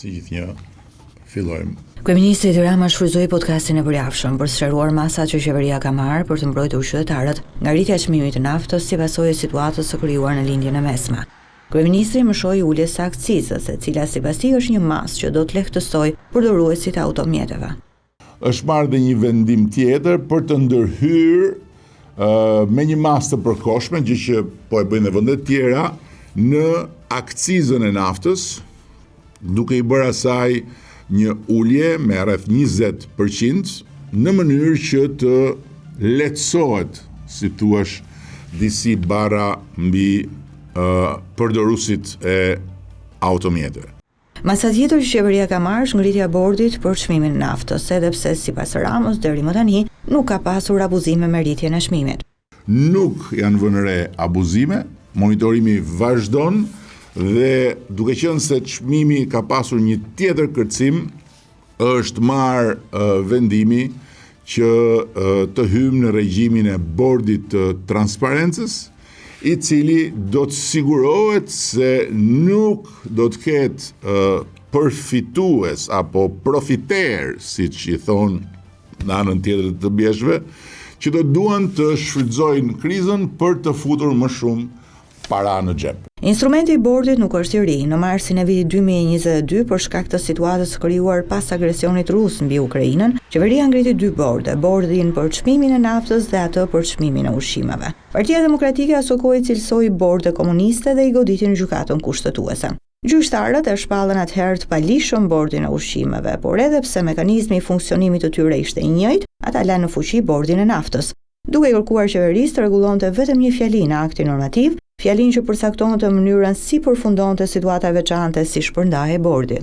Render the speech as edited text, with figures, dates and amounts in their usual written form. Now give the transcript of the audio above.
Si gjithnjë, fillojmë. Kryeministri Edi Rama shfrytzoi podcastin e përjashëm për të sqaruar masat që qeveria ka marrë për të mbrojtur qytetarët nga rritja e çmimit të naftës si pasojë e situatës së krijuar në lindjen e mesme. Kryeministri më shoi uljes së akcizës, e cila sipas tij është një masë që do të lehtësojë përdoruesit e automjeteve. Është marrë dhe një vendim tjetër për të ndërhyrë me një masë të përkohshme, gjë që po e bëjnë vendet tjera, në akcizën e naftës, duke i bërë asaj një ulje me rreth 20% në mënyrë që të lehtësohet, si thuaç, disi bara mbi përdoruesit e automjeteve. Masa tjetër që qeveria ka marrë është ngritja e bordit për çmimin e naftës, edhe pse sipas Ramës deri më tani nuk ka pasur abuzime me rritjen e çmimit. Nuk janë vënë re abuzime, monitorimi vazhdon dhe duke qenë se çmimi ka pasur një tjetër kërcim, është marrë vendimi që të hymë në regjimin e bordit të transparencës, i cili do të sigurohet se nuk do të ketë përfitues apo profiter, siç i thonë në anën tjetër të bjeshve, që do duan të shfrytëzojnë krizën për të futur më shumë para në xhep. Instrumenti i bordit nuk është i ri. Në marsin e vitit 2022, për shkak të situatës krijuar pas agresionit rus mbi Ukrainën, qeveria ngriti dy borde, bordin për çmimin e naftës dhe atë për çmimin e ushqimeve. Partia Demokratike asokoi cilësoi borde komuniste dhe i goditi në gjykatën kushtetuese. Gjyqtarët e shpallën atëherë të palishëm bordin e ushqimeve, por edhe pse mekanizmi i funksionimit të tyre ishte i njëjtë, ata lanë në fuqi bordin e naftës, duke kërkuar qeverisë të rregullonte vetëm një fjali në aktin normativ, fjalin që përcaktonte mënyrën si përfundonte situata e veçantë si shpërndahej bordi.